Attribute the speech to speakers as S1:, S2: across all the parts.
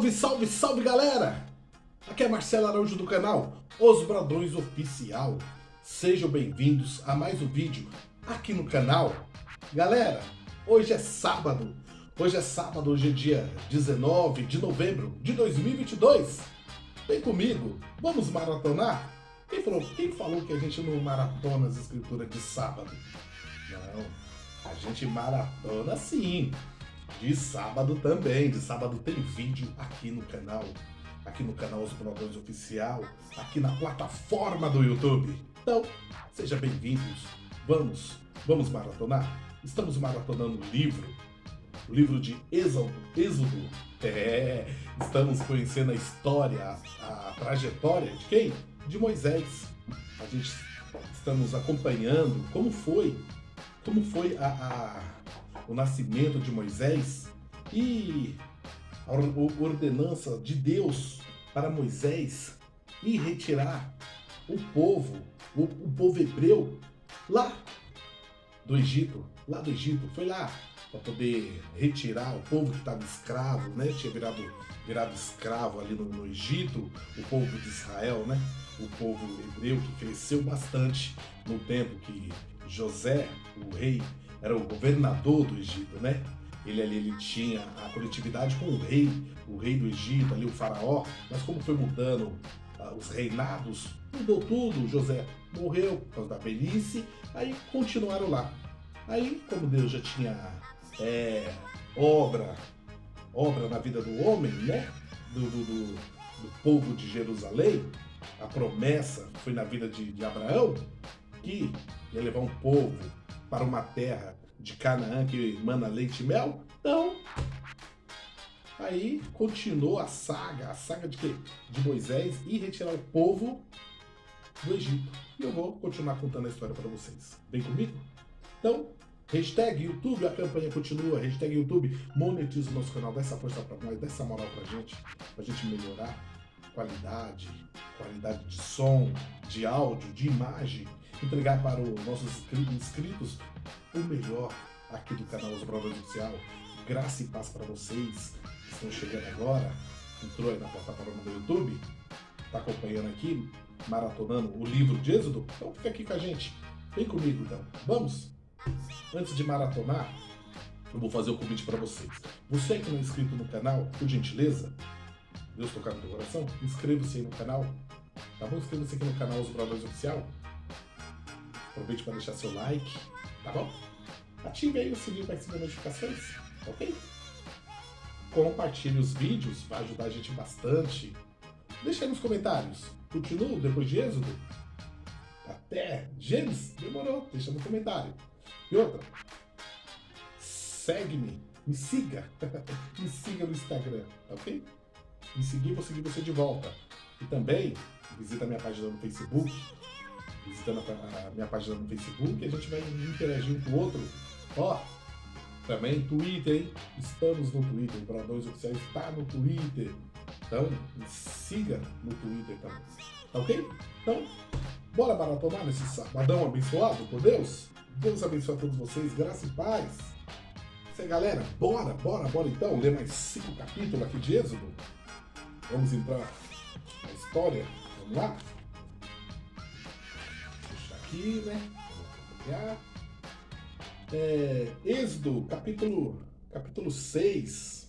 S1: Salve, salve, salve, galera! Aqui é Marcelo Araújo do canal Os Bradões Oficial. Sejam bem-vindos a mais um vídeo aqui no canal. Galera, hoje é sábado. Hoje é dia 19 de novembro de 2022. Vem comigo, vamos maratonar? Quem falou que a gente não maratona as escrituras de sábado? Não, a gente maratona sim. De sábado também, de sábado tem vídeo aqui no canal Os Bradões Oficial, aqui na plataforma do YouTube. Então, sejam bem-vindos, vamos maratonar? Estamos maratonando o livro de Êxodo. Estamos conhecendo a história, a trajetória de quem? De Moisés. Estamos acompanhando como foi o nascimento de Moisés e a ordenança de Deus para Moisés ir retirar o povo hebreu lá do Egito. Foi lá para poder retirar o povo que estava escravo, né? Tinha virado escravo ali no Egito, o povo de Israel, né? O povo hebreu que cresceu bastante no tempo que José, o rei, era o governador do Egito, né? Ele tinha a coletividade com o rei do Egito, ali o faraó, mas como foi mudando os reinados, mudou tudo, José morreu por causa da velhice, aí continuaram lá. Aí, como Deus já tinha obra na vida do homem, né? Do povo de Jerusalém, a promessa foi na vida de Abraão, que ia levar um povo para uma terra de Canaã que emana leite e mel. Então, aí continuou a saga de quê? De Moisés e retirar o povo do Egito. E eu vou continuar contando a história para vocês. Vem comigo? Então, hashtag YouTube, a campanha continua. Hashtag YouTube, monetiza o nosso canal, dá essa força para nós, dá essa moral pra gente melhorar qualidade de som, de áudio, de imagem, entregar para os nossos inscritos o melhor aqui do canal Os Bradões Oficial. Graça e paz para vocês que estão chegando agora, entrou aí na plataforma do YouTube, está acompanhando aqui, maratonando o livro de Êxodo. Então fica aqui com a gente, vem comigo então, vamos? Antes de maratonar, eu vou fazer o convite para vocês. Você que não é inscrito no canal, por gentileza, Deus tocar no teu coração, inscreva-se aí no canal, tá bom? Inscreva-se aqui no canal Os Bradões Oficial. Aproveite para deixar seu like, tá bom? Ative aí o sininho para receber notificações, ok? Compartilhe os vídeos, vai ajudar a gente bastante. Deixa aí nos comentários. Continuo depois de Êxodo? Até Gênesis? Demorou, deixa no comentário. E outra, segue-me, me siga. Me siga no Instagram, tá ok? Me seguir, vou seguir você de volta. E também visita a minha página no Facebook. Visitando a minha página no Facebook, a gente vai interagir um com o outro. Ó, também Twitter, hein? Estamos no Twitter, o Bradões Oficial está no Twitter. Então, me siga no Twitter também. Tá ok? Então, bora maratonar nesse sabadão abençoado por Deus? Deus abençoe a todos vocês, graça e paz. Isso aí, galera, bora então ler mais 5 capítulos aqui de Êxodo. Vamos entrar na história, vamos lá? Aqui, né? Vamos Êxodo, capítulo 6.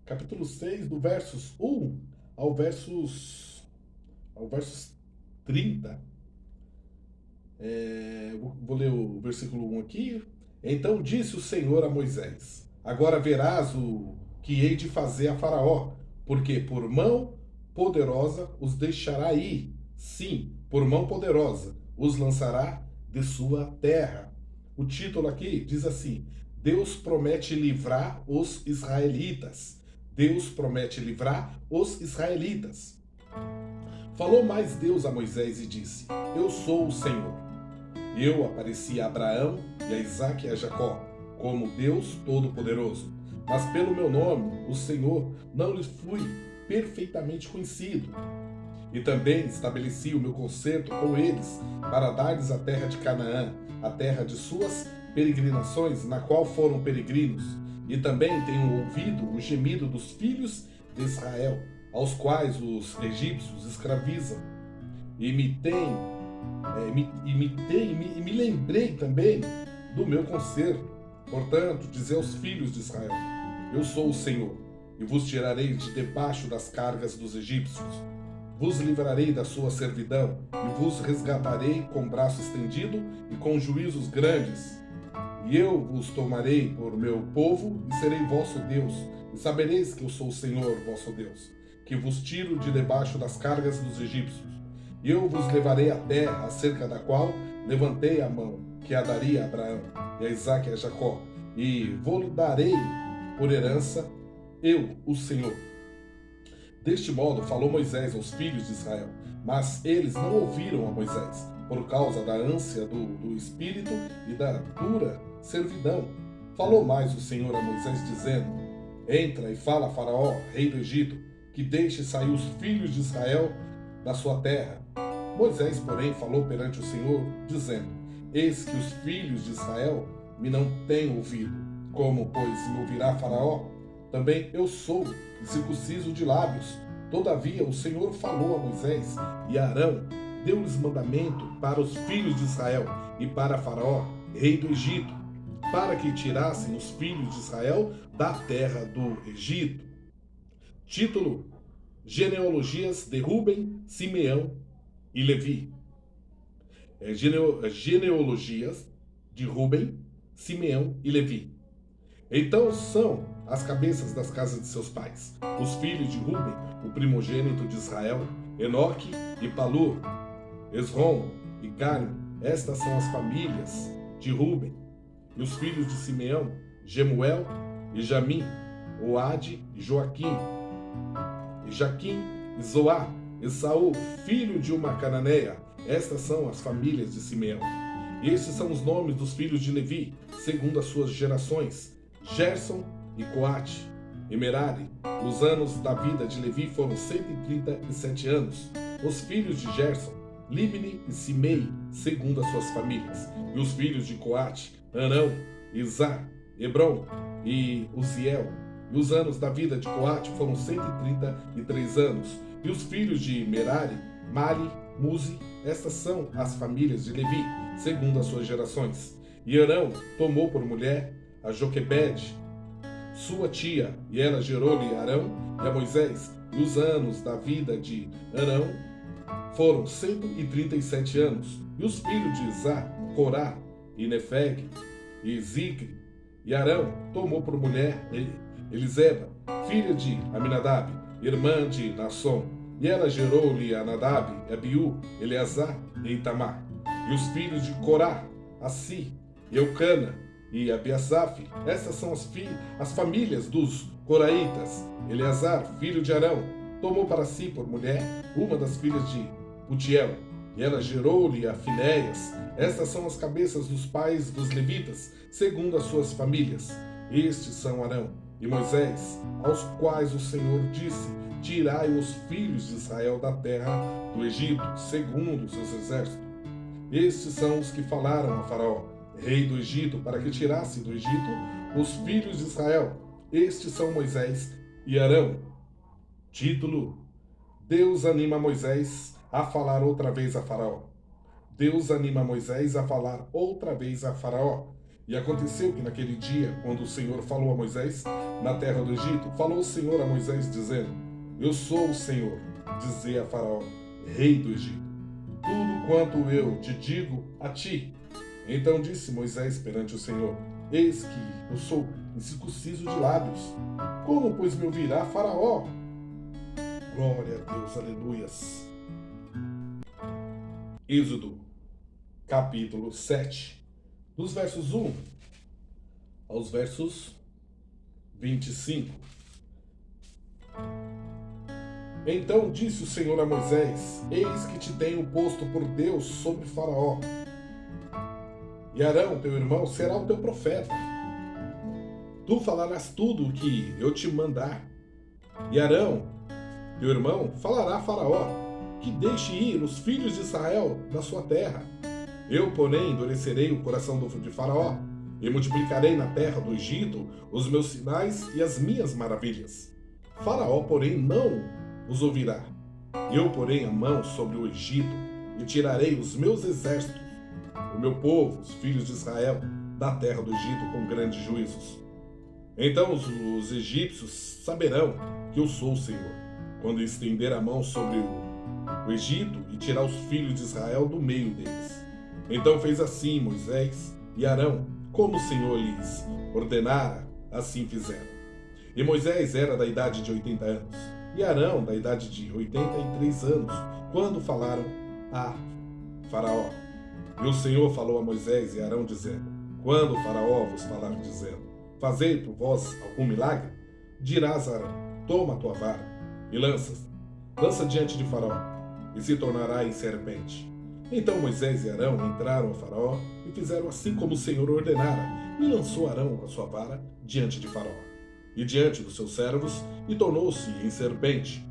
S1: Capítulo 6, do versos 1 ao versos 30. Vou ler o versículo 1 aqui. Então disse o Senhor a Moisés: agora verás o que hei de fazer a Faraó, porque por mão poderosa os deixará ir. Sim, por mão poderosa os lançará de sua terra. O título aqui diz assim: Deus promete livrar os israelitas. Deus promete livrar os israelitas. Falou mais Deus a Moisés e disse: eu sou o Senhor. Eu apareci a Abraão e a Isaque e a Jacó como Deus Todo-Poderoso. Mas pelo meu nome, o Senhor, não lhes fui perfeitamente conhecido. E também estabeleci o meu concerto com eles para dar-lhes a terra de Canaã, a terra de suas peregrinações, na qual foram peregrinos, e também tenho ouvido o gemido dos filhos de Israel, aos quais os egípcios escravizam, e me lembrei também do meu conserto. Portanto, dizer aos filhos de Israel: eu sou o Senhor, e vos tirarei de debaixo das cargas dos egípcios. Vos livrarei da sua servidão, e vos resgatarei com braço estendido e com juízos grandes. E eu vos tomarei por meu povo, e serei vosso Deus, e sabereis que eu sou o Senhor, vosso Deus, que vos tiro de debaixo das cargas dos egípcios. E eu vos levarei à terra, acerca da qual levantei a mão, que a daria a Abraão, e a Isaque e a Jacó, e vos darei por herança, eu, o Senhor. Deste modo falou Moisés aos filhos de Israel, mas eles não ouviram a Moisés, por causa da ânsia do espírito e da dura servidão. Falou mais o Senhor a Moisés, dizendo: entra e fala a Faraó, rei do Egito, que deixe sair os filhos de Israel da sua terra. Moisés, porém, falou perante o Senhor, dizendo: eis que os filhos de Israel me não têm ouvido. Como, pois, me ouvirá Faraó? Também eu sou incircunciso de lábios. Todavia o Senhor falou a Moisés e a Arão, deu-lhes mandamento para os filhos de Israel e para Faraó, rei do Egito, para que tirassem os filhos de Israel da terra do Egito. Título: Genealogias de Ruben, Simeão e Levi. Genealogias de Ruben, Simeão e Levi. Então são as cabeças das casas de seus pais: os filhos de Ruben, o primogênito de Israel, Enoque e Palu, Esrom e Carme. Estas são as famílias de Ruben. E os filhos de Simeão, Gemuel e Jamim, Oade e Joaquim, e Jaquim e Zoá, Esaú, filho de uma cananeia. Estas são as famílias de Simeão. E estes são os nomes dos filhos de Levi, segundo as suas gerações: Gerson e Coate e Merari. Os anos da vida de Levi foram 137 anos. Os filhos de Gerson, Libni e Simei, segundo as suas famílias. E os filhos de Coate, Arão, Izá, Hebron e Uziel. E os anos da vida de Coate foram 133 anos. E os filhos de Merari, Mali, Muzi. Estas são as famílias de Levi, segundo as suas gerações. E Arão tomou por mulher a Joquebede, sua tia, e ela gerou-lhe Arão e a Moisés. E os anos da vida de Arão foram 137 anos. E os filhos de Izá, Corá e Nefeg e Zicre. E Arão tomou por mulher Eliseba, filha de Aminadab, irmã de Nasson. E ela gerou-lhe a Nadab, Abiú, Eleazar e Itamar. E os filhos de Corá, Assi, Eucana e Abiasaf. Estas são as famílias dos coraitas. Eleazar, filho de Arão, tomou para si por mulher uma das filhas de Putiel, e ela gerou-lhe a Finéias. Estas são as cabeças dos pais dos levitas, segundo as suas famílias. Estes são Arão e Moisés, aos quais o Senhor disse: tirai os filhos de Israel da terra do Egito, segundo os seus exércitos. Estes são os que falaram a Faraó, rei do Egito, para que tirasse do Egito os filhos de Israel. Estes são Moisés e Arão. Título: Deus anima Moisés a falar outra vez a Faraó. Deus anima Moisés a falar outra vez a Faraó. E aconteceu que naquele dia, quando o Senhor falou a Moisés na terra do Egito, falou o Senhor a Moisés, dizendo: eu sou o Senhor, dizia a Faraó, rei do Egito, tudo quanto eu te digo a ti. Então disse Moisés perante o Senhor: eis que eu sou incircunciso de lábios. Como, pois, me ouvirá Faraó? Glória a Deus, aleluias. Êxodo, capítulo 7, dos versos 1 aos versos 25. Então disse o Senhor a Moisés: eis que te tenho posto por Deus sobre Faraó, e Arão, teu irmão, será o teu profeta. Tu falarás tudo o que eu te mandar, e Arão, teu irmão, falará a Faraó, que deixe ir os filhos de Israel da sua terra. Eu, porém, endurecerei o coração de Faraó, e multiplicarei na terra do Egito os meus sinais e as minhas maravilhas. Faraó, porém, não os ouvirá. Eu porei a mão sobre o Egito e tirarei os meus exércitos, o meu povo, os filhos de Israel, da terra do Egito com grandes juízos. Então os egípcios saberão que eu sou o Senhor, quando estender a mão sobre o Egito e tirar os filhos de Israel do meio deles. Então fez assim Moisés e Arão, como o Senhor lhes ordenara, assim fizeram. E Moisés era da idade de 80 anos, e Arão da idade de 83 anos, quando falaram a Faraó. E o Senhor falou a Moisés e Arão, dizendo: quando o Faraó vos falar, dizendo: fazei por vós algum milagre, dirás a Arão: toma a tua vara e lança diante de Faraó, e se tornará em serpente. Então Moisés e Arão entraram a Faraó e fizeram assim como o Senhor ordenara, e lançou Arão a sua vara diante de Faraó e diante dos seus servos, e tornou-se em serpente.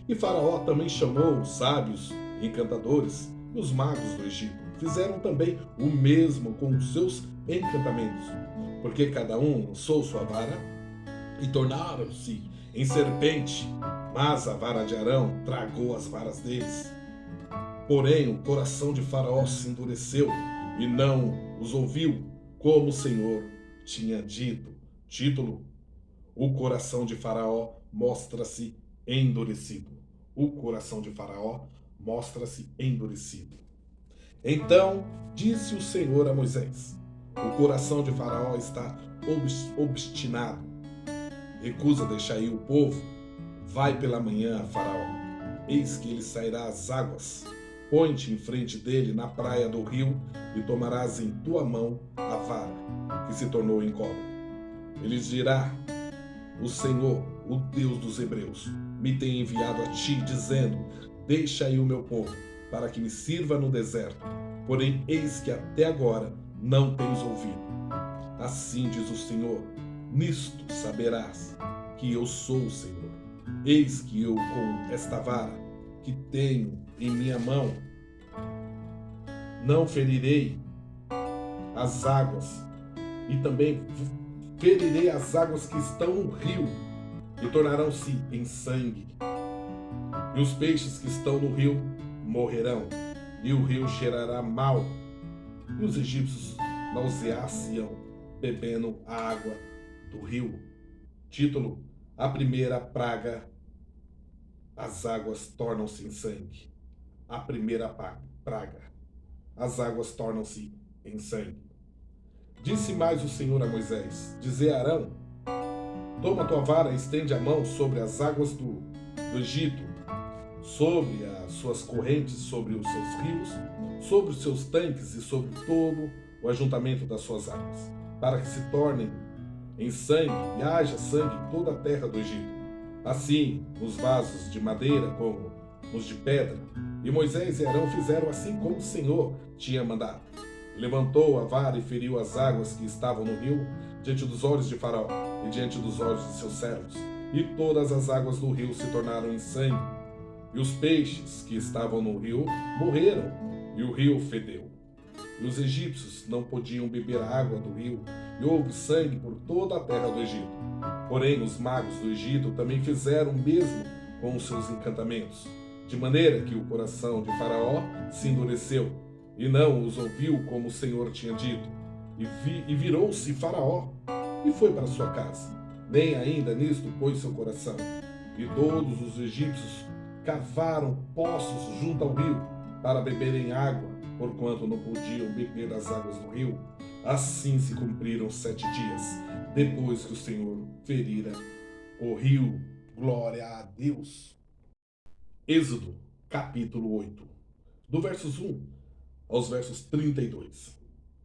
S1: E Faraó também chamou os sábios, encantadores e os magos do Egito. Fizeram também o mesmo com os seus encantamentos, porque cada um lançou sua vara e tornaram-se em serpente, mas a vara de Arão tragou as varas deles. Porém, o coração de Faraó se endureceu e não os ouviu, como o Senhor tinha dito. Título: o coração de Faraó mostra-se endurecido. O coração de Faraó mostra-se endurecido. Então disse o Senhor a Moisés: o coração de Faraó está obstinado. Recusa deixar ir o povo. Vai pela manhã a Faraó. Eis que ele sairá às águas. Põe-te em frente dele na praia do rio e tomarás em tua mão a vara, que se tornou em cobra. Ele dirá: o Senhor, o Deus dos Hebreus, me tem enviado a ti, dizendo: deixa aí o meu povo, para que me sirva no deserto. Porém, eis que até agora não tens ouvido. Assim diz o Senhor: nisto saberás que eu sou o Senhor. Eis que eu, com esta vara que tenho em minha mão, não ferirei as águas, e também ferirei as águas que estão no rio, e tornarão-se em sangue. E os peixes que estão no rio morrerão, e o rio cheirará mal, e os egípcios nausear-se-ão, bebendo a água do rio. Título: a primeira praga. As águas tornam-se em sangue. A primeira praga. As águas tornam-se em sangue. Disse mais o Senhor a Moisés: dize a Arão: toma tua vara e estende a mão sobre as águas do Egito, sobre as suas correntes, sobre os seus rios, sobre os seus tanques e sobre todo o ajuntamento das suas águas, para que se tornem em sangue e haja sangue em toda a terra do Egito, assim nos vasos de madeira como nos de pedra. E Moisés e Arão fizeram assim como o Senhor tinha mandado. Levantou a vara e feriu as águas que estavam no rio diante dos olhos de Faraó e diante dos olhos de seus servos, e todas as águas do rio se tornaram em sangue, e os peixes que estavam no rio morreram, e o rio fedeu. E os egípcios não podiam beber a água do rio, e houve sangue por toda a terra do Egito. Porém, os magos do Egito também fizeram o mesmo com os seus encantamentos, de maneira que o coração de Faraó se endureceu, e não os ouviu como o Senhor tinha dito. E virou-se Faraó, e foi para sua casa. Nem ainda nisto pôs seu coração. E todos os egípcios cavaram poços junto ao rio, para beberem água, porquanto não podiam beber das águas do rio. Assim se cumpriram 7 dias, depois que o Senhor ferira o rio. Glória a Deus. Êxodo, capítulo 8, do versos 1 aos versos 32.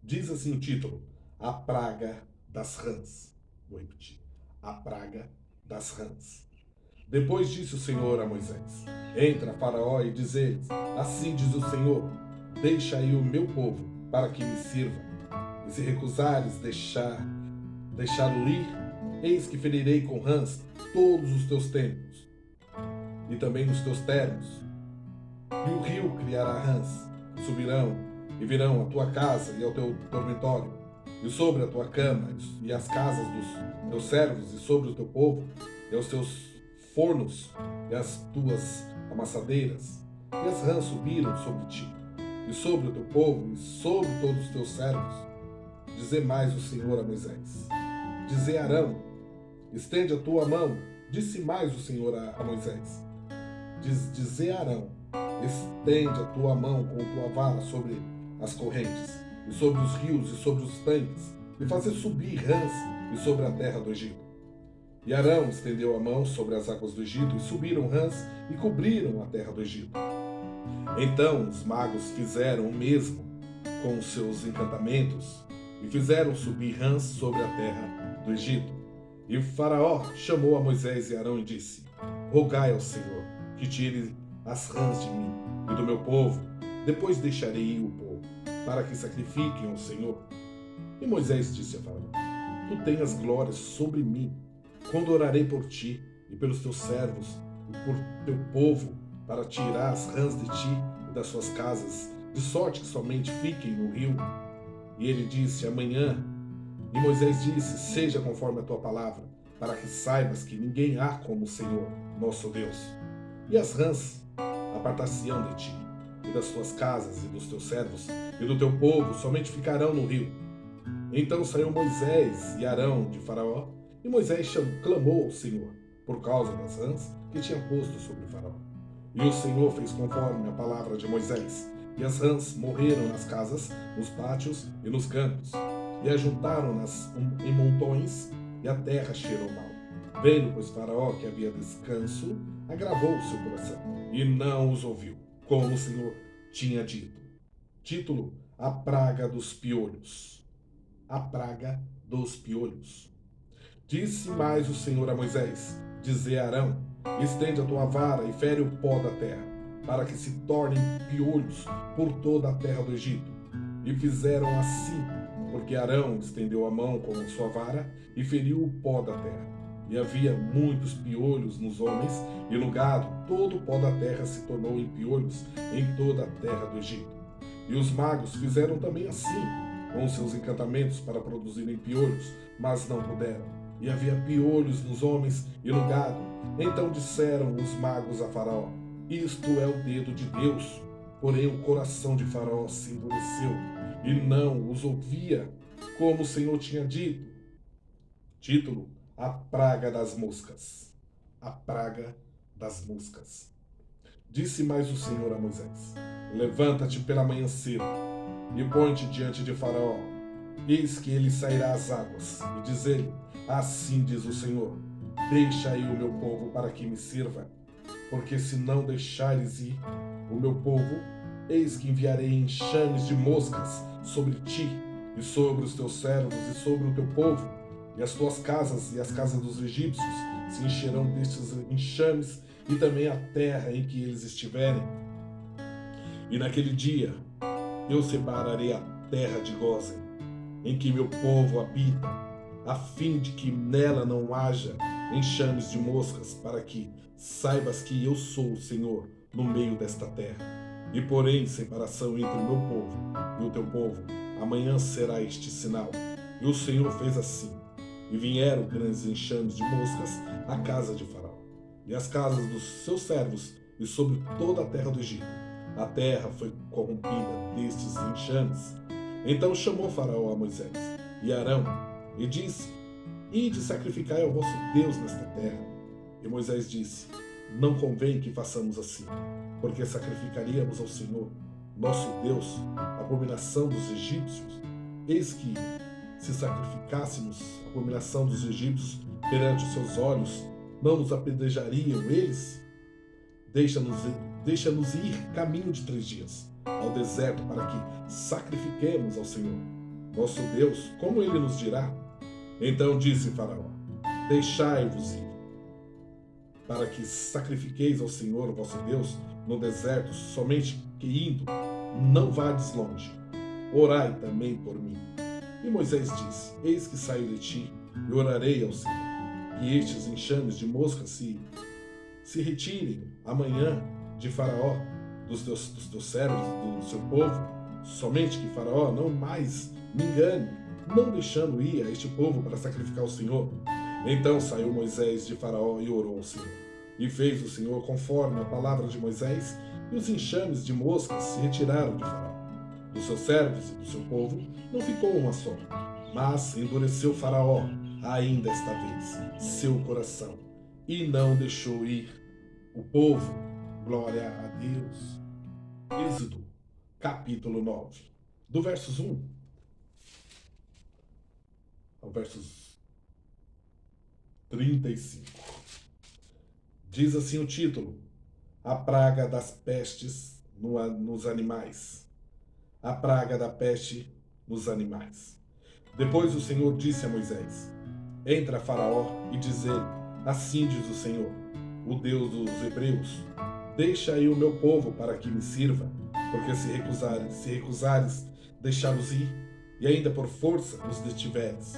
S1: Diz assim o título: a praga das rãs. Vou repetir: a praga das rãs. Depois disse o Senhor a Moisés: entra, Faraó, e diz-lhes: assim diz o Senhor, deixa aí o meu povo, para que me sirva. E se recusares deixá-lo ir, eis que ferirei com rãs todos os teus templos, e também os teus termos. E o rio criará rãs, que subirão e virão à tua casa e ao teu dormitório. e sobre a tua cama, e as casas dos teus servos, e sobre o teu povo, e os teus fornos, e as tuas amassadeiras, e as rãs subiram sobre ti, e sobre o teu povo, e sobre todos os teus servos. Dizer mais o Senhor a Moisés. Dizer Arão, estende a tua mão. Disse mais o Senhor a Moisés. Dizer Arão, estende a tua mão com tua vara sobre as correntes, e sobre os rios, e sobre os tanques, e fazer subir rãs, e sobre a terra do Egito. E Arão estendeu a mão sobre as águas do Egito, e subiram rãs, e cobriram a terra do Egito. Então os magos fizeram o mesmo com os seus encantamentos, e fizeram subir rãs sobre a terra do Egito. E o Faraó chamou a Moisés e Arão e disse: rogai ao Senhor que tire as rãs de mim e do meu povo, depois deixarei ir o povo, para que sacrifiquem ao Senhor. E Moisés disse a Faraó: tu tenhas glórias sobre mim, quando orarei por ti e pelos teus servos e por teu povo, para tirar as rãs de ti e das suas casas, de sorte que somente fiquem no rio. E ele disse: amanhã. E Moisés disse: seja conforme a tua palavra, para que saibas que ninguém há como o Senhor, nosso Deus. E as rãs apartar-se-ão de ti, e das tuas casas, e dos teus servos, e do teu povo, somente ficarão no rio. Então saiu Moisés e Arão de Faraó, e Moisés clamou ao Senhor, por causa das rãs que tinha posto sobre Faraó. E o Senhor fez conforme a palavra de Moisés, e as rãs morreram nas casas, nos pátios e nos campos, e ajuntaram-nas em montões, e a terra cheirou mal. Vendo, pois, Faraó que havia descanso, agravou o seu coração, e não os ouviu, como o Senhor tinha dito. Título: A praga dos piolhos. A praga dos piolhos. Disse mais o Senhor a Moisés: dize a Arão, estende a tua vara e fere o pó da terra, para que se tornem piolhos por toda a terra do Egito. E fizeram assim, porque Arão estendeu a mão com sua vara e feriu o pó da terra. E havia muitos piolhos nos homens e no gado, todo o pó da terra se tornou em piolhos em toda a terra do Egito. E os magos fizeram também assim, com seus encantamentos para produzirem piolhos, mas não puderam. E havia piolhos nos homens e no gado. Então disseram os magos a Faraó: isto é o dedo de Deus. Porém o coração de Faraó se endureceu e não os ouvia, como o Senhor tinha dito. Título: A praga das moscas. A praga das moscas. Disse mais o Senhor a Moisés: levanta-te pela manhã cedo e põe-te diante de Faraó. Eis que ele sairá às águas, e diz-lhe: assim diz o Senhor, deixa aí o meu povo para que me sirva, porque se não deixares ir o meu povo, eis que enviarei enxames de moscas sobre ti, e sobre os teus servos, e sobre o teu povo, e as tuas casas e as casas dos egípcios se encherão destes enxames, e também a terra em que eles estiverem. E naquele dia eu separarei a terra de Gósen, em que meu povo habita, a fim de que nela não haja enxames de moscas, para que saibas que eu sou o Senhor no meio desta terra. E porém separação entre o meu povo e o teu povo. Amanhã será este sinal. E o Senhor fez assim. E vieram grandes enxames de moscas à casa de Faraó, e às casas dos seus servos, e sobre toda a terra do Egito. A terra foi corrompida destes enxames. Então chamou Faraó a Moisés e Arão, e disse: ide sacrificai ao vosso Deus nesta terra. E Moisés disse: não convém que façamos assim, porque sacrificaríamos ao Senhor, nosso Deus, a abominação dos egípcios. Eis que, se sacrificássemos a abominação dos egípcios perante os seus olhos, não nos apedrejariam eles? Deixa-nos ir caminho de 3 dias ao deserto, para que sacrifiquemos ao Senhor, nosso Deus, como ele nos dirá. Então disse Faraó: deixai-vos ir, para que sacrifiqueis ao Senhor, vosso Deus, no deserto, somente que indo, não vades longe. Orai também por mim. E Moisés disse: eis que saio de ti, e orarei ao Senhor, que estes enxames de moscas se retirem amanhã de Faraó, dos teus servos, do seu povo, somente que Faraó não mais me engane, não deixando ir a este povo para sacrificar ao Senhor. Então saiu Moisés de Faraó e orou ao Senhor. E fez o Senhor conforme a palavra de Moisés, e os enxames de moscas se retiraram de Faraó. Dos seus servos e do seu povo não ficou uma só. Mas endureceu Faraó, ainda esta vez, seu coração, e não deixou ir o povo. Glória a Deus. Êxodo, capítulo 9, do versos 1 ao versos 35. Diz assim o título: A praga das pestes nos animais. A praga da peste nos animais. Depois o Senhor disse a Moisés: Entra, Faraó, e diz-lhe: Assim diz o Senhor, o Deus dos hebreus: Deixa aí o meu povo para que me sirva, porque se recusares deixá-los ir, e ainda por força os detiveres,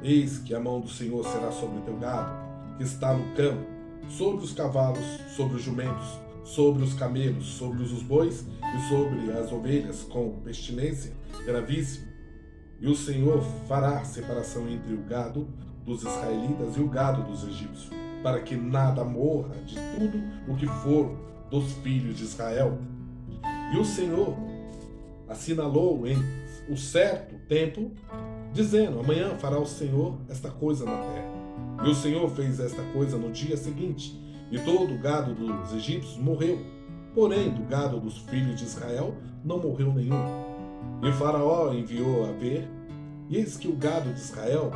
S1: eis que a mão do Senhor será sobre o teu gado, que está no campo, sobre os cavalos, sobre os jumentos, sobre os camelos, sobre os bois e sobre as ovelhas, com pestilência gravíssima. E o Senhor fará separação entre o gado dos israelitas e o gado dos egípcios, para que nada morra de tudo o que for dos filhos de Israel. E o Senhor assinalou em o certo tempo, dizendo: Amanhã fará o Senhor esta coisa na terra. E o Senhor fez esta coisa no dia seguinte, e todo o gado dos egípcios morreu. Porém, do gado dos filhos de Israel não morreu nenhum. E Faraó enviou a ver, e eis que o gado de Israel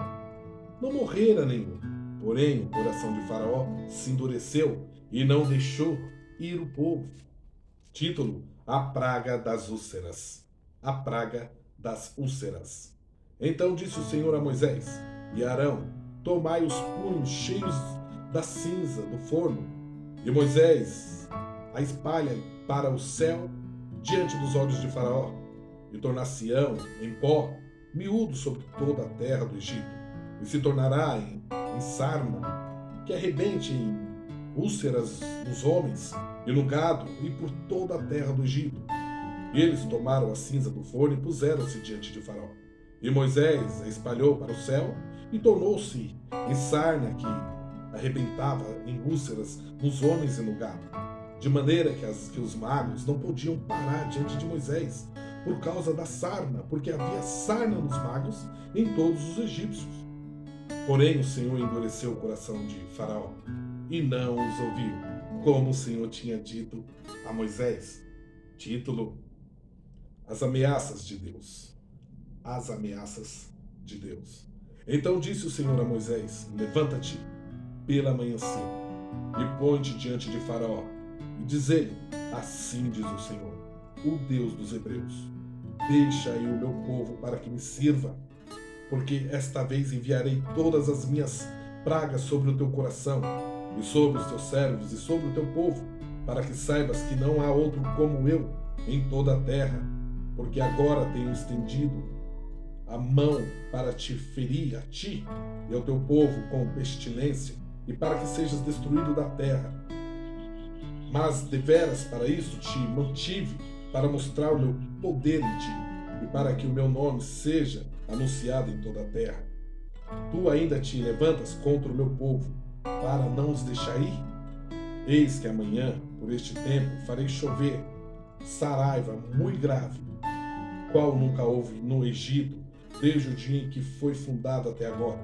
S1: não morrera nenhum. Porém, o coração de Faraó se endureceu e não deixou ir o povo. Título: A praga das úlceras. A praga das úlceras. Então disse o Senhor a Moisés e a Arão: Tomai os punhos cheios da cinza do forno, e Moisés a espalha para o céu diante dos olhos de Faraó, e tornar-se-ão em pó miúdo sobre toda a terra do Egito, e se tornará em sarna que arrebente em úlceras nos homens e no gado e por toda a terra do Egito. E eles tomaram a cinza do forno e puseram-se diante de Faraó. E Moisés a espalhou para o céu e tornou-se em sarna que arrebentava em úlceras nos homens e no gado, de maneira que os magos não podiam parar diante de Moisés por causa da sarna, porque havia sarna nos magos em todos os egípcios. Porém o Senhor endureceu o coração de Faraó e não os ouviu, como o Senhor tinha dito a Moisés. Título: As ameaças de Deus. As ameaças de Deus. Então disse o Senhor a Moisés: Levanta-te pela manhã cedo e põe-te diante de Faraó e diz-lhe: Assim diz o Senhor, o Deus dos hebreus: Deixa aí o meu povo para que me sirva, porque esta vez enviarei todas as minhas pragas sobre o teu coração e sobre os teus servos e sobre o teu povo, para que saibas que não há outro como eu em toda a terra, porque agora tenho estendido a mão para te ferir, a ti e ao teu povo, com pestilência, e para que sejas destruído da terra. Mas deveras para isso te mantive, para mostrar o meu poder em ti, e para que o meu nome seja anunciado em toda a terra. Tu ainda te levantas contra o meu povo, para não os deixar ir? Eis que amanhã, por este tempo, farei chover saraiva muito grave, qual nunca houve no Egito, desde o dia em que foi fundado até agora.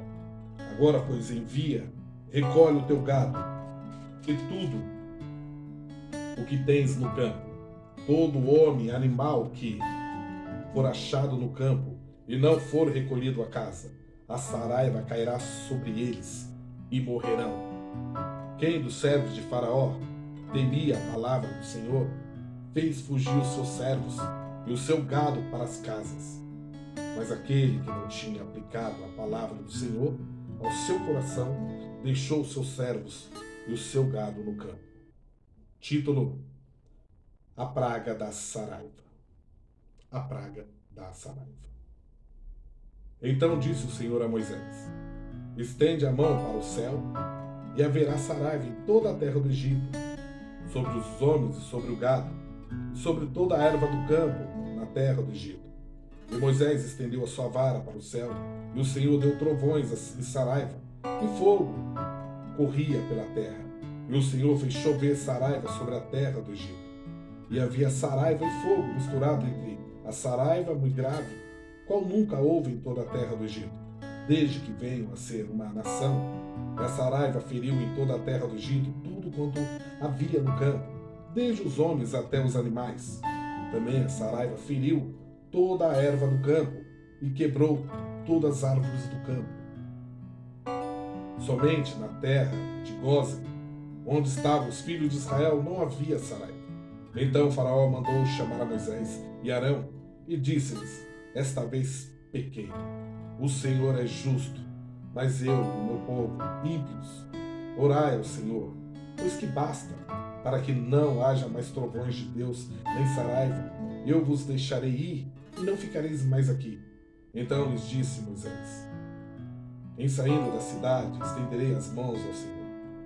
S1: Agora, pois, envia, recolhe o teu gado, e tudo o que tens no campo, todo homem, animal que for achado no campo, e não for recolhido a casa, a saraiva cairá sobre eles, e morrerão. Quem dos servos de Faraó temia a palavra do Senhor, fez fugir os seus servos e o seu gado para as casas. Mas aquele que não tinha aplicado a palavra do Senhor ao seu coração, deixou os seus servos e o seu gado no campo. Título: A praga da saraiva. A praga da saraiva. Então disse o Senhor a Moisés: Estende a mão para o céu, e haverá saraiva em toda a terra do Egito, sobre os homens e sobre o gado, e sobre toda a erva do campo na terra do Egito. E Moisés estendeu a sua vara para o céu, e o Senhor deu trovões e saraiva, e fogo corria pela terra. E o Senhor fez chover saraiva sobre a terra do Egito. E havia saraiva e fogo misturado entre a saraiva muito grave, qual nunca houve em toda a terra do Egito, desde que venham a ser uma nação. E a saraiva feriu em toda a terra do Egito tudo quanto havia no campo, desde os homens até os animais. Também a saraiva feriu toda a erva do campo e quebrou todas as árvores do campo. Somente na terra de Gósen, onde estavam os filhos de Israel, não havia saraiva. Então o faraó mandou chamar a Moisés e Arão e disse-lhes: esta vez pequei. O Senhor é justo, mas eu e o meu povo, ímpios. Orai ao Senhor, pois que basta, para que não haja mais trovões de Deus, nem saraiva. Eu vos deixarei ir e não ficareis mais aqui. Então lhes disse Moisés: em saindo da cidade, estenderei as mãos ao Senhor.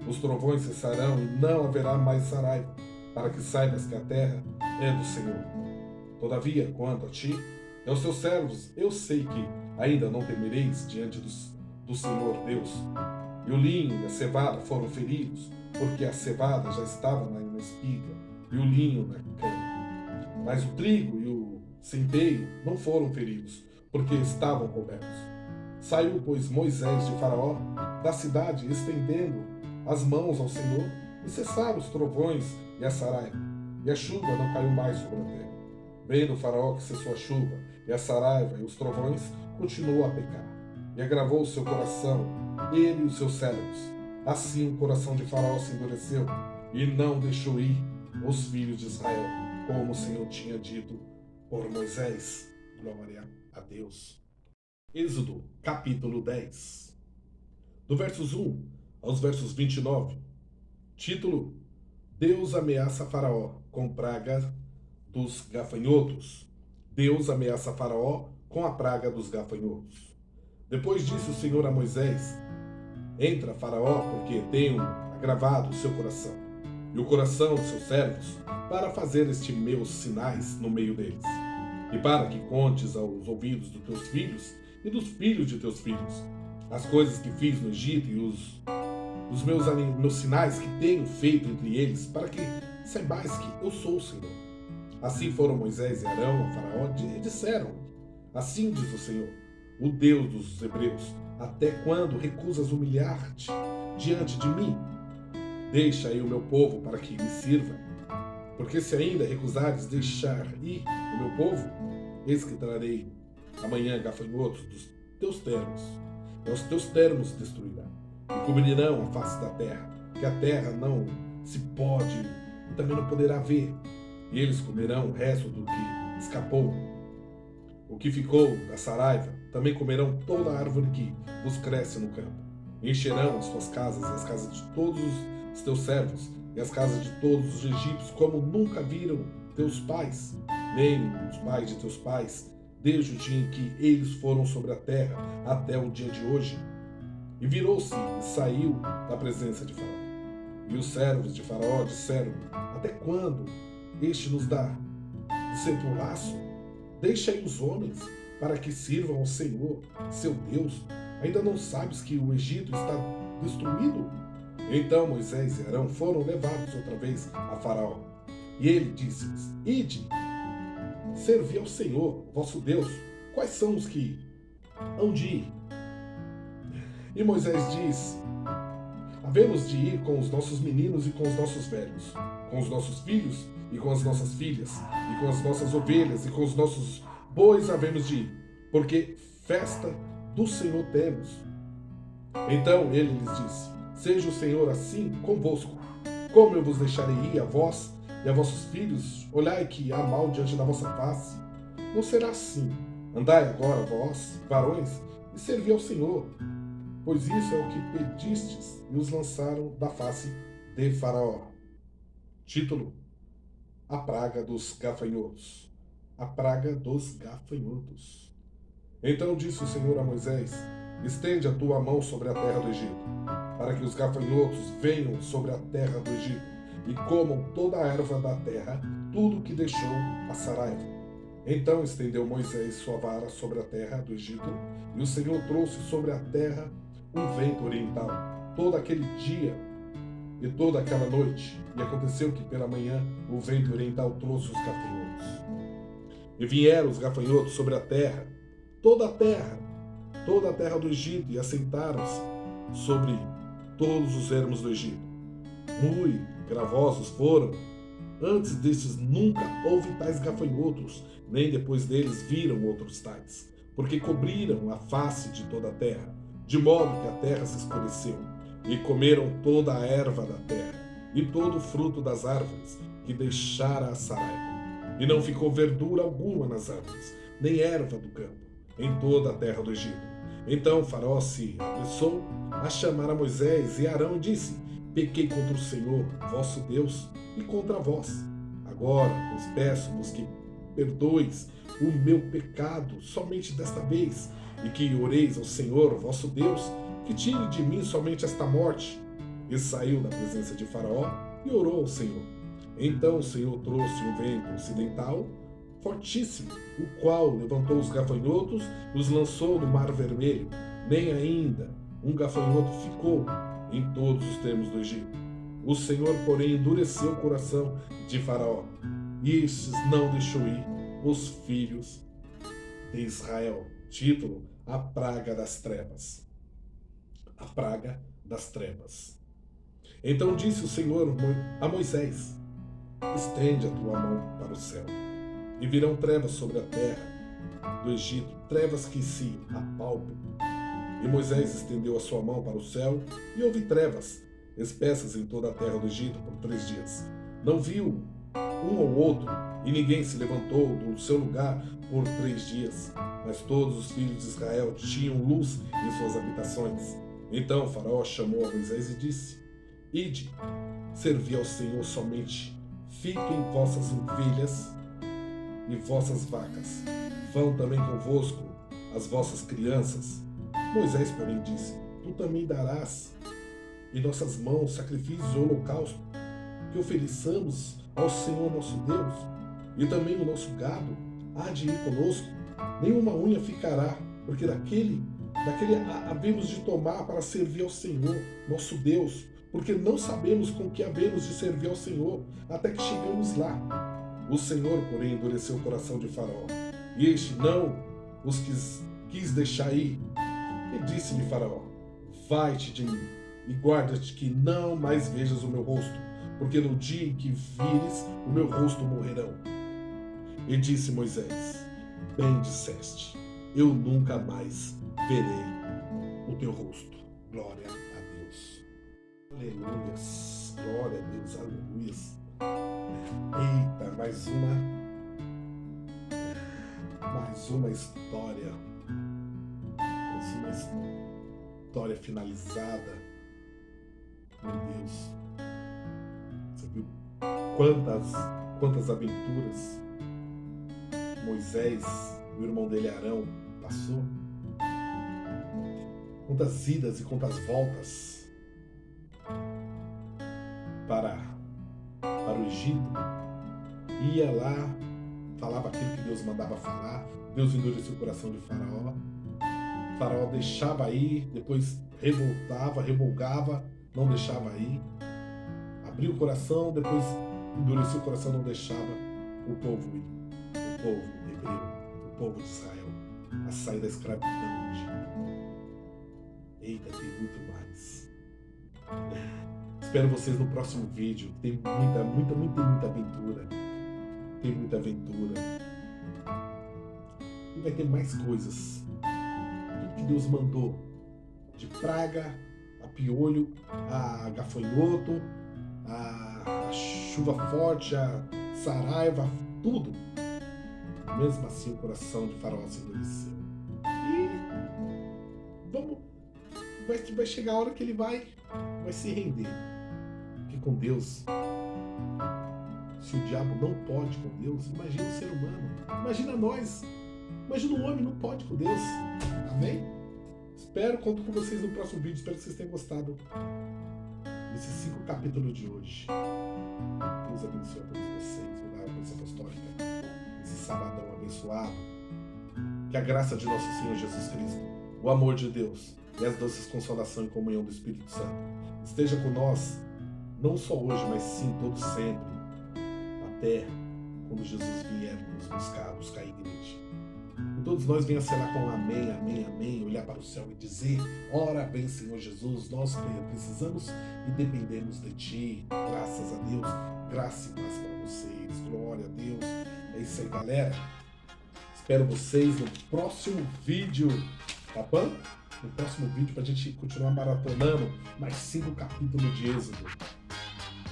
S1: Os trovões cessarão e não haverá mais saraiva, para que saibas que a terra é do Senhor. Todavia, quanto a ti e aos teus servos, eu sei que ainda não temereis diante do Senhor Deus. E o linho e a cevada foram feridos, porque a cevada já estava na espiga, e o linho na cana. Mas o trigo e o centeio não foram feridos, porque estavam cobertos. Saiu, pois, Moisés de Faraó da cidade, estendendo as mãos ao Senhor, e cessaram os trovões e a saraiva, e a chuva não caiu mais sobre a terra. Vendo o Faraó que cessou a chuva, e a saraiva e os trovões, continuou a pecar, e agravou o seu coração, ele e os seus servos. Assim o coração de Faraó se endureceu, e não deixou ir os filhos de Israel, como o Senhor tinha dito por Moisés. Glória a Deus. Êxodo, capítulo 10. Do versos 1 aos versos 29. Título: Deus ameaça Faraó com praga dos gafanhotos. Deus ameaça Faraó com a praga dos gafanhotos. Depois disse o Senhor a Moisés: entra, Faraó, porque tenho agravado o seu coração e o coração dos seus servos, para fazer estes meus sinais no meio deles, e para que contes aos ouvidos dos teus filhos e dos filhos de teus filhos as coisas que fiz no Egito e os meus sinais que tenho feito entre eles, para que saibais que eu sou o Senhor. Assim foram Moisés e Arão a Faraó e disseram: assim diz o Senhor, o Deus dos hebreus, até quando recusas humilhar-te diante de mim? Deixa aí o meu povo para que me sirva. Porque se ainda recusares deixar ir o meu povo, eis que trarei amanhã gafanhotos dos teus termos, e os teus termos destruirá, e cobrirão a face da terra, que a terra não se pode e também não poderá ver. E eles comerão o resto do que escapou, o que ficou da saraiva. Também comerão toda a árvore que vos cresce no campo. Encherão as tuas casas e as casas de todos os teus servos e as casas de todos os egípcios, como nunca viram teus pais, nem os pais de teus pais, desde o dia em que eles foram sobre a terra até o dia de hoje. E virou-se e saiu da presença de Faraó. E os servos de Faraó disseram: até quando este nos dá de ser por laço? Deixa aí os homens, para que sirvam ao Senhor, seu Deus. Ainda não sabes que o Egito está destruído? Então Moisés e Arão foram levados outra vez a Faraó. E ele disse-lhes: ide, servi ao Senhor, vosso Deus. Quais são os que hão de ir? E Moisés disse: havemos de ir com os nossos meninos e com os nossos velhos, com os nossos filhos e com as nossas filhas, e com as nossas ovelhas e com os nossos bois havemos de ir, porque festa do Senhor temos. Então ele lhes disse: seja o Senhor assim convosco, como eu vos deixarei ir a vós e a vossos filhos, olhai que há mal diante da vossa face. Não será assim. Andai agora vós, varões, e servi ao Senhor, pois isso é o que pedistes, e os lançaram da face de Faraó. Título: a praga dos gafanhotos. A praga dos gafanhotos. Então disse o Senhor a Moisés: estende a tua mão sobre a terra do Egito, para que os gafanhotos venham sobre a terra do Egito, e comam toda a erva da terra, tudo que deixou a saraiva. Então estendeu Moisés sua vara sobre a terra do Egito, e o Senhor trouxe sobre a terra um vento oriental, todo aquele dia e toda aquela noite. E aconteceu que pela manhã o vento oriental trouxe os gafanhotos. E vieram os gafanhotos sobre a terra, toda a terra, toda a terra do Egito, e assentaram-se sobre todos os ermos do Egito. Muito gravosos foram. Antes destes nunca houve tais gafanhotos, nem depois deles viram outros tais, porque cobriram a face de toda a terra, de modo que a terra se escureceu, e comeram toda a erva da terra, e todo o fruto das árvores, que deixara a Saraiva. E não ficou verdura alguma nas árvores, nem erva do campo, em toda a terra do Egito. Então Faraó se apressou a chamar a Moisés e Arão e disse: Pequei contra o Senhor, vosso Deus, e contra vós. Agora, vos peço-vos que perdoeis o meu pecado somente desta vez, e que oreis ao Senhor, vosso Deus, que tire de mim somente esta morte. E saiu da presença de Faraó e orou ao Senhor. Então o Senhor trouxe um vento ocidental fortíssimo, o qual levantou os gafanhotos e os lançou no Mar Vermelho. Nem ainda um gafanhoto ficou em todos os termos do Egito. O Senhor, porém, endureceu o coração de Faraó, e estes não deixou ir os filhos de Israel. Título: A Praga das Trevas. A Praga das Trevas. Então disse o Senhor a Moisés: Estende a tua mão para o céu, e virão trevas sobre a terra do Egito, trevas que se apalpam. E Moisés estendeu a sua mão para o céu, e houve trevas espessas em toda a terra do Egito por 3 dias. Não viu um ou outro, e ninguém se levantou do seu lugar por 3 dias. Mas todos os filhos de Israel tinham luz em suas habitações. Então Faraó chamou a Moisés e disse: Ide, servi ao Senhor somente. Fiquem vossas ovelhas e vossas vacas. Vão também convosco as vossas crianças. Moisés, porém, disse: Tu também darás em nossas mãos sacrifícios de holocausto, que ofereçamos ao Senhor nosso Deus, e também o nosso gado há de ir conosco. Nenhuma unha ficará, porque daquele havemos de tomar para servir ao Senhor nosso Deus, porque não sabemos com que havemos de servir ao Senhor até que chegamos lá. O Senhor, porém, endureceu o coração de Faraó, e este não os quis deixar ir. E disse-lhe Faraó: Vai-te de mim, e guarda-te que não mais vejas o meu rosto, porque no dia em que vires o meu rosto morrerão. E disse Moisés: Bem disseste, eu nunca mais verei o teu rosto. Glória a Deus. Aleluias. Glória a Deus. Aleluias. Eita, mais uma história. Mais uma história finalizada. Meu Deus. Você viu quantas aventuras Moisés e o irmão dele Arão passou? Quantas idas e quantas voltas para o Egito. Ia lá, falava aquilo que Deus mandava falar. Deus endureceu o coração de Faraó. Faraó deixava ir, depois revoltava, revolgava, não deixava ir. Abriu o coração, depois endureceu o coração, não deixava o povo ir. O povo hebreu, o povo de Israel, a sair da escravidão do Egito. Eita, tem muito mais. Espero vocês no próximo vídeo. Tem muita aventura. Tem muita aventura. E vai ter mais coisas. Tudo que Deus mandou. De praga, a piolho, a gafanhoto, a chuva forte, a saraiva, tudo. Mesmo assim o coração de Faraó se endureceu. E vai chegar a hora que ele vai se render. Porque com Deus, se o diabo não pode com Deus, imagina o ser humano, imagina nós, imagina o homem, não pode com Deus. Amém? Conto com vocês no próximo vídeo. Espero que vocês tenham gostado desses 5 capítulos de hoje. Deus abençoe a todos vocês. Vou dar a bênção apostólica. esse sabadão abençoado. Que a graça de nosso Senhor Jesus Cristo, o amor de Deus e as doces consolação e comunhão do Espírito Santo esteja com nós, não só hoje, mas sim todo sempre, até quando Jesus vier nos buscar a igreja. E todos nós venham selar com um amém, amém, amém, olhar para o céu e dizer: ora bem, Senhor Jesus, nós precisamos e dependemos de Ti. Graças a Deus, graça e paz para vocês, glória a Deus. É isso aí, galera. Espero vocês no próximo vídeo, tá bom? No próximo vídeo pra gente continuar maratonando mais 5 capítulos de Êxodo.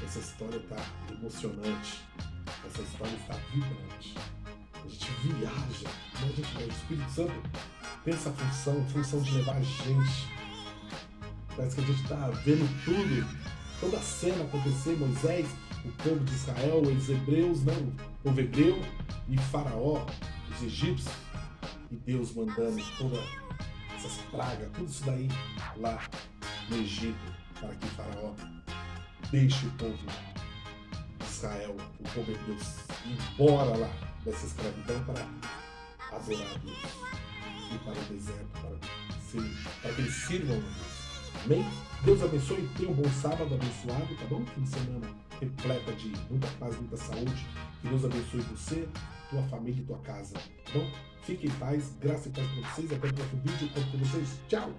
S1: Essa história tá emocionante. Essa história está vibrante. A gente viaja, né? A gente vai. O Espírito Santo tem essa função de levar a gente. Parece que a gente tá vendo tudo, toda a cena acontecer, Moisés, o povo de Israel, os hebreus, não, o povo hebreu e Faraó, os egípcios, e Deus mandando todas essas pragas, tudo isso daí lá no Egito, para que Faraó deixe o povo de Israel, o povo hebreu, embora lá dessa escravidão para adorar a Deus, e para o deserto, para que eles sirvam a Deus. Amém? Deus abençoe, tenha um bom sábado abençoado, tá bom? Fim de semana repleta de muita paz, muita saúde. Que Deus abençoe você, tua família e tua casa, tá bom? Fique em paz, graça e paz para vocês. Até o próximo vídeo. Conto com vocês. Tchau!